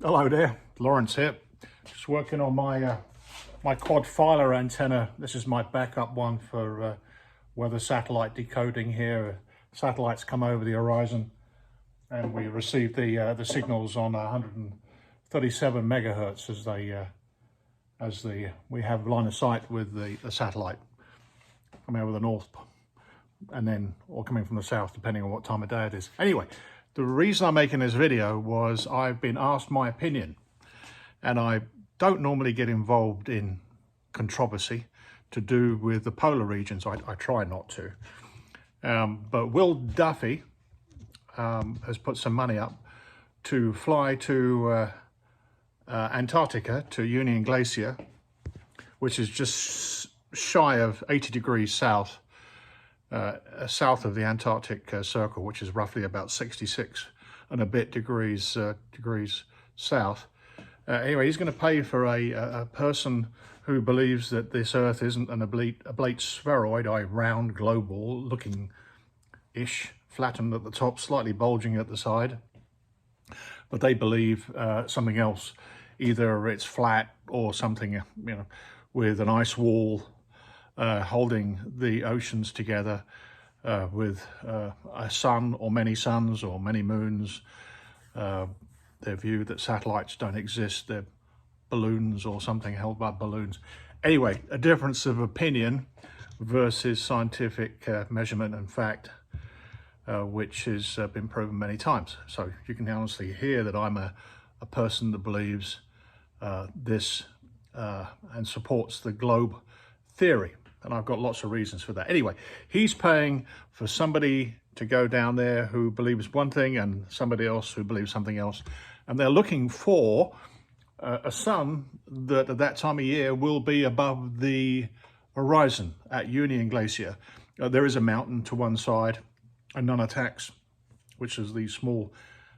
Hello there, Lawrence here. Just working on my my quad filer antenna. This is my backup one for weather satellite decoding here. Satellites come over the horizon and we receive the signals on 137 megahertz as we have line of sight with the satellite coming over the north and then or coming from the south, depending on what time of day it is. Anyway, the reason I'm making this video was I've been asked my opinion, and I don't normally get involved in controversy to do with the polar regions. I try not to. But Will Duffy has put some money up to fly to Antarctica, to Union Glacier, which is just shy of 80 degrees south, south of the Antarctic Circle, which is roughly about 66 and a bit degrees south. Anyway, he's going to pay for a person who believes that this Earth isn't an oblate spheroid, round globe ball looking-ish, flattened at the top, slightly bulging at the side. But they believe something else. Either it's flat or something, with an ice wall holding the oceans together, with a sun or many suns or many moons. Their view that satellites don't exist, they're balloons or something held by balloons. Anyway, a difference of opinion versus scientific measurement and fact, which has been proven many times. So you can honestly hear that I'm a person that believes this and supports the globe theory. And I've got lots of reasons for that. Anyway, he's paying for somebody to go down there who believes one thing and somebody else who believes something else. And they're looking for a sun that at that time of year will be above the horizon at Union Glacier. There is a mountain to one side, and Nunatak, which is these small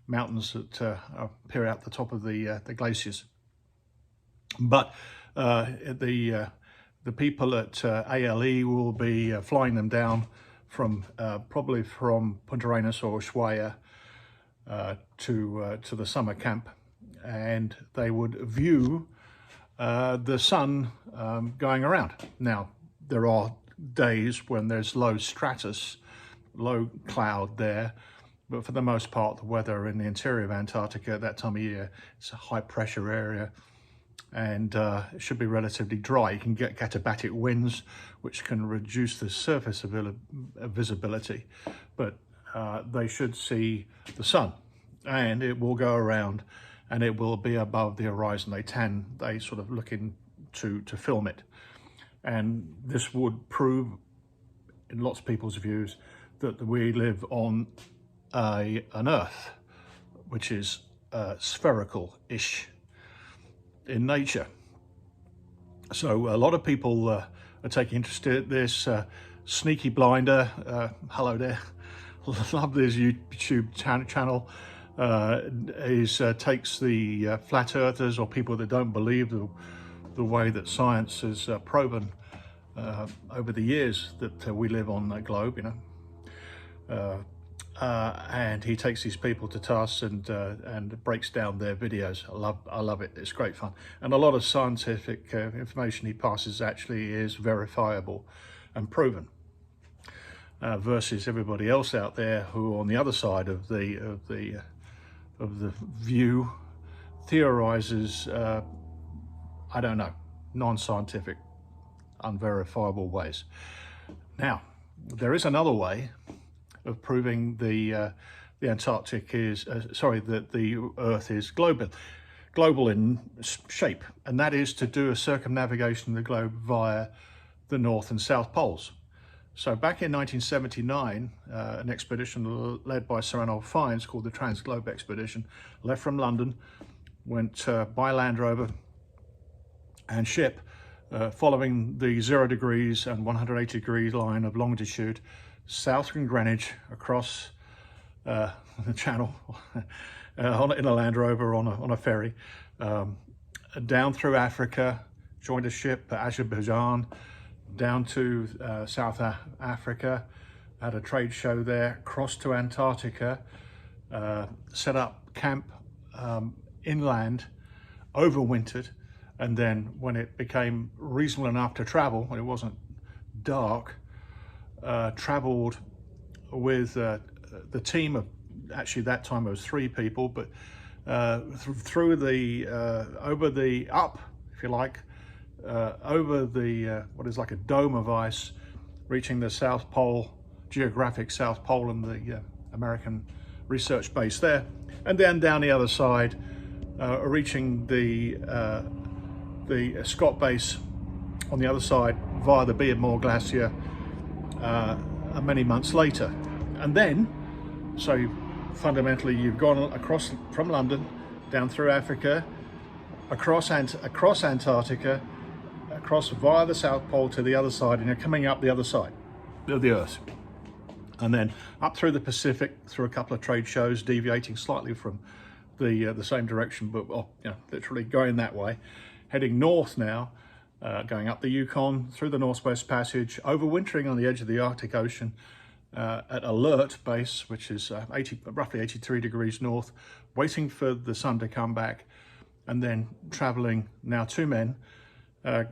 mountains that appear out the top of the glaciers. But the people at ALE will be flying them down from probably from Punta Arenas or Ushuaia to the summer camp, and they would view the sun going around. Now, there are days when there's low stratus, low cloud there, but for the most part, the weather in the interior of Antarctica at that time of year, it's a high pressure area, and it should be relatively dry. You can get katabatic winds, which can reduce the surface visibility, but they should see the sun, and it will go around, and it will be above the horizon. They sort of look to film it, and this would prove, in lots of people's views, that we live on an Earth which is spherical-ish in nature. So a lot of people are taking interest in this. Creaky Blinder, hello there, love this YouTube channel. Takes the flat earthers or people that don't believe the way that science has proven over the years that we live on the globe, and he takes these people to task and breaks down their videos. I love it. It's great fun, and a lot of scientific information he passes actually is verifiable and proven, versus everybody else out there who on the other side of the view theorizes I don't know, non-scientific, unverifiable ways. Now, there is another way of proving the Antarctic is, that the Earth is global in shape, and that is to do a circumnavigation of the globe via the North and South Poles. So back in 1979, an expedition led by Sir Ranulph Fiennes called the Trans-Globe Expedition left from London, went by Land Rover and ship, following the 0 degrees and 180 degree line of longitude, south from Greenwich, across the channel in a Land Rover on a ferry, down through Africa, joined a ship at Azerbaijan, down to South Africa, had a trade show there, crossed to Antarctica, set up camp inland, overwintered, and then when it became reasonable enough to travel, when it wasn't dark, traveled with the team of, actually that time it was 3 people, but through the over the up, if you like, over the what is like a dome of ice, reaching the South Pole, geographic South Pole, and the American research base there, and then down the other side, reaching the Scott base on the other side via the Beardmore Glacier many months later. And then, so fundamentally you've gone across from London, down through Africa, across Antarctica, across via the South Pole to the other side, and you're coming up the other side of the Earth. And then up through the Pacific, through a couple of trade shows, deviating slightly from the same direction, but literally going that way, heading north now, going up the Yukon, through the Northwest Passage, overwintering on the edge of the Arctic Ocean at Alert Base, which is roughly 83 degrees north, waiting for the sun to come back, and then traveling, now 2 men,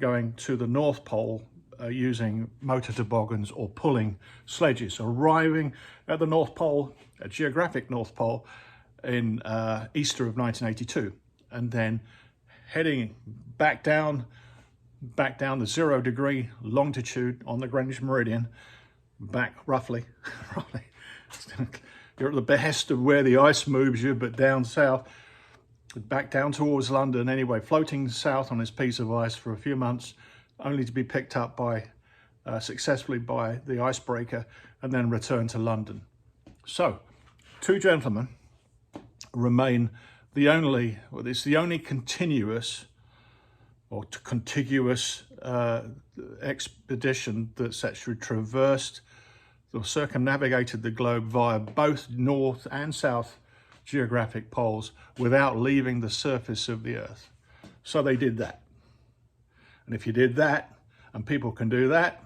going to the North Pole using motor toboggans or pulling sledges, arriving at the North Pole, a geographic North Pole, in Easter of 1982, and then heading back down the 0 degree longitude on the Greenwich Meridian, back roughly you're at the behest of where the ice moves you, but down south, back down towards London anyway, floating south on this piece of ice for a few months, only to be picked up by successfully by the icebreaker, and then return to London. So 2 gentlemen remain the only, well, it's the only continuous or contiguous expedition that's actually traversed or circumnavigated the globe via both north and south geographic poles without leaving the surface of the Earth. So they did that. And if you did that, and people can do that,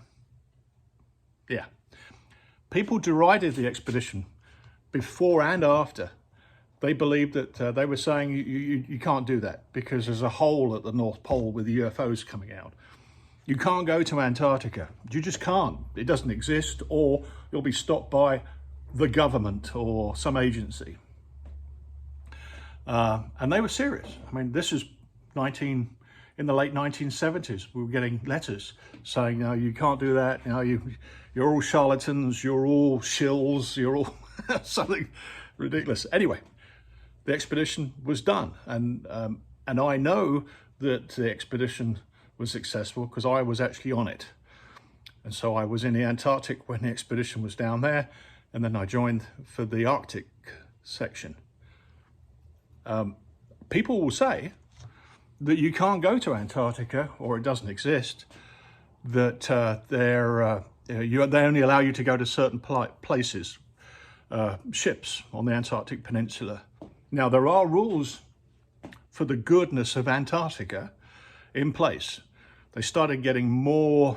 yeah. People derided the expedition before and after. They believed that they were saying you can't do that because there's a hole at the North Pole with UFOs coming out. You can't go to Antarctica. You just can't. It doesn't exist, or you'll be stopped by the government or some agency. And they were serious. I mean, this is in the late 1970s. We were getting letters saying, no, you can't do that. You know, you're all charlatans. You're all shills. You're all something ridiculous. Anyway, the expedition was done, and I know that the expedition was successful because I was actually on it. And so I was in the Antarctic when the expedition was down there, and then I joined for the Arctic section. People will say that you can't go to Antarctica, or it doesn't exist, that they only allow you to go to certain places, ships on the Antarctic Peninsula. Now, there are rules for the goodness of Antarctica in place. They started getting more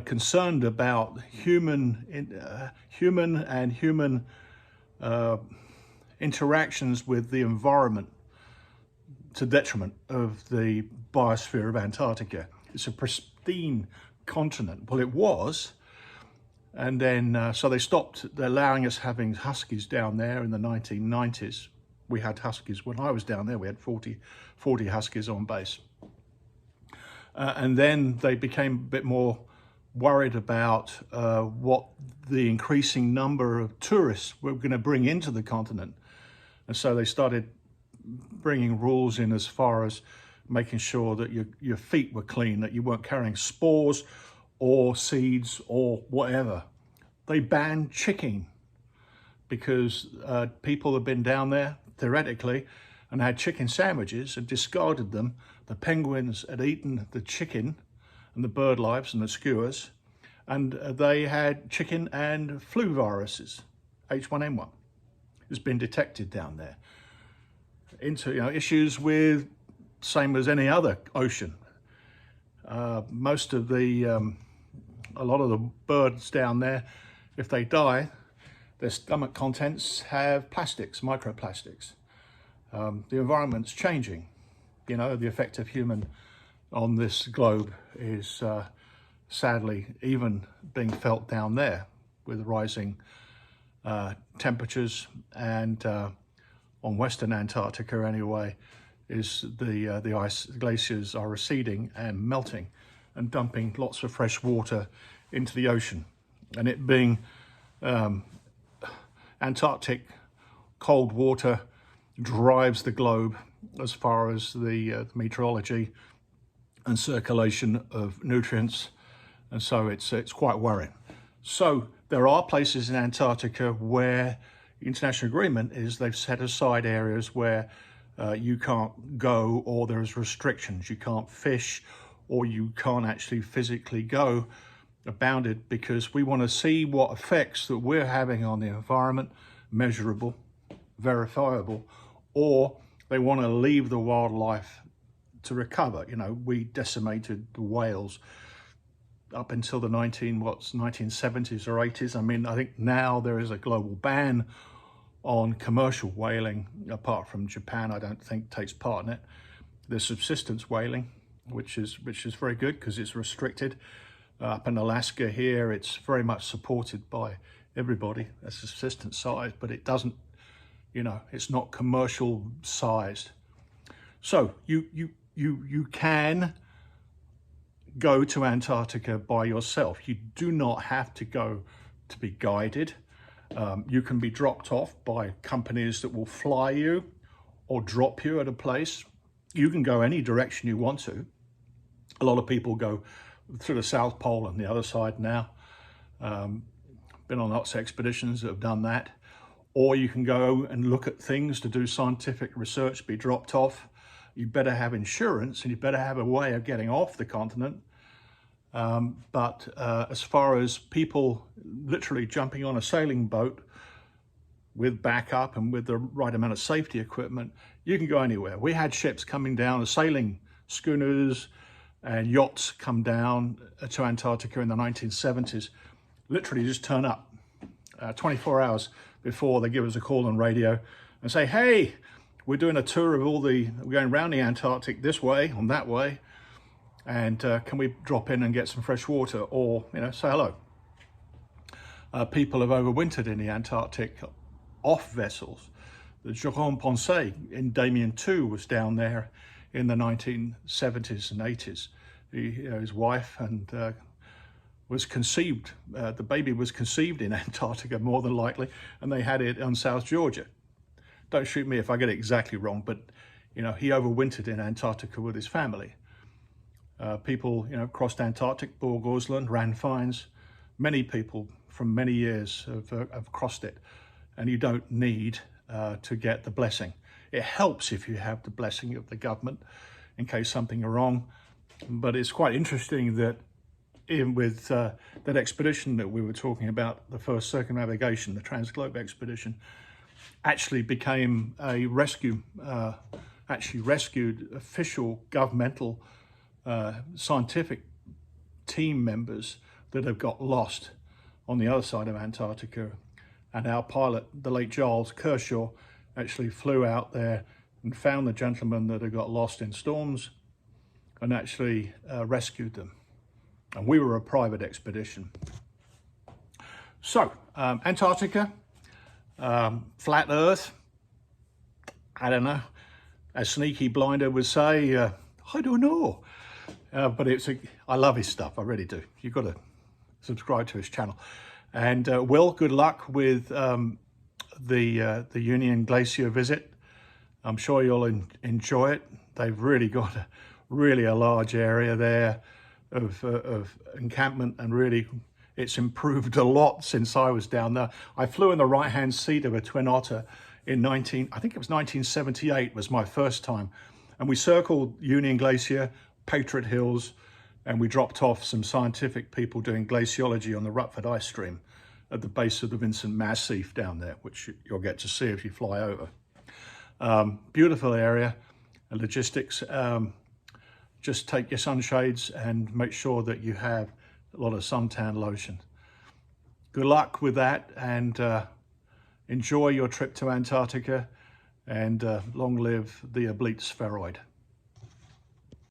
concerned about human interactions with the environment to detriment of the biosphere of Antarctica. It's a pristine continent. Well, it was. And then, so they stopped allowing us having huskies down there in the 1990s. We had huskies when I was down there. We had 40 huskies on base. And then they became a bit more worried about what the increasing number of tourists were going to bring into the continent. And so they started bringing rules in as far as making sure that your feet were clean, that you weren't carrying spores or seeds or whatever. They banned chicken because people had been down there, theoretically, and had chicken sandwiches and discarded them. The penguins had eaten the chicken and the bird lives and the skewers, and they had chicken and flu viruses. H1N1 has been detected down there. Into issues with, same as any other ocean. Most of the, a lot of the birds down there, if they die, their stomach contents have plastics, microplastics. The environment's changing. You know, the effect of human on this globe is sadly even being felt down there with rising temperatures, and on Western Antarctica anyway, is the ice glaciers are receding and melting and dumping lots of fresh water into the ocean. And it being Antarctic cold water drives the globe as far as the meteorology and circulation of nutrients, and so it's quite worrying. So there are places in Antarctica where international agreement is they've set aside areas where you can't go, or there's restrictions. You can't fish, or you can't actually physically go about it, because we want to see what effects that we're having on the environment, measurable, verifiable, or they want to leave the wildlife to recover. You know, we decimated the whales up until the 1970s or 80s. I mean, I think now there is a global ban on commercial whaling, apart from Japan, I don't think takes part in it. There's subsistence whaling, which is very good because it's restricted. Up in Alaska here, it's very much supported by everybody, a subsistence size, but it doesn't, you know, it's not commercial sized. So you can go to Antarctica by yourself. You do not have to go to be guided. You can be dropped off by companies that will fly you or drop you at a place. You can go any direction you want to. A lot of people go through the South Pole and the other side now. Been on lots of expeditions that have done that. Or you can go and look at things to do scientific research, be dropped off. You better have insurance, and you better have a way of getting off the continent. But as far as people literally jumping on a sailing boat with backup and with the right amount of safety equipment, you can go anywhere. We had ships coming down, sailing schooners and yachts come down to Antarctica in the 1970s, literally just turn up 24 hours before they give us a call on radio and say, hey, we're doing a tour of we're going around the Antarctic this way, on that way, and can we drop in and get some fresh water, or, you know, say hello. People have overwintered in the Antarctic off vessels. The Jérôme Poncet in Damien 2 was down there in the 1970s and 80s. His wife and was conceived, the baby was conceived in Antarctica more than likely, and they had it on South Georgia. Don't shoot me if I get it exactly wrong, but you know, he overwintered in Antarctica with his family. People, you know, crossed Antarctic, Borgosland, Ranfines. Many people from many years have crossed it, and you don't need to get the blessing. It helps if you have the blessing of the government in case something are wrong. But it's quite interesting that with that expedition that we were talking about, the first circumnavigation, the Transglobe expedition, actually became a rescued official governmental scientific team members that have got lost on the other side of Antarctica. And our pilot, the late Giles Kershaw, actually flew out there and found the gentlemen that had got lost in storms and actually rescued them. And we were a private expedition. So, Antarctica, flat Earth, I don't know. As Creaky Blinder would say, I don't know. But I love his stuff, I really do. You've got to subscribe to his channel. And Will, good luck with the Union Glacier visit. I'm sure you'll enjoy it. They've really got a large area there of encampment, and really it's improved a lot since I was down there. I flew in the right-hand seat of a Twin Otter in I think it was 1978 was my first time. And we circled Union Glacier, Patriot Hills, and we dropped off some scientific people doing glaciology on the Rutford Ice Stream at the base of the Vincent Massif down there, which you'll get to see if you fly over. Beautiful area, and logistics. Just take your sunshades and make sure that you have a lot of suntan lotion. Good luck with that, and enjoy your trip to Antarctica. and long live the oblate spheroid.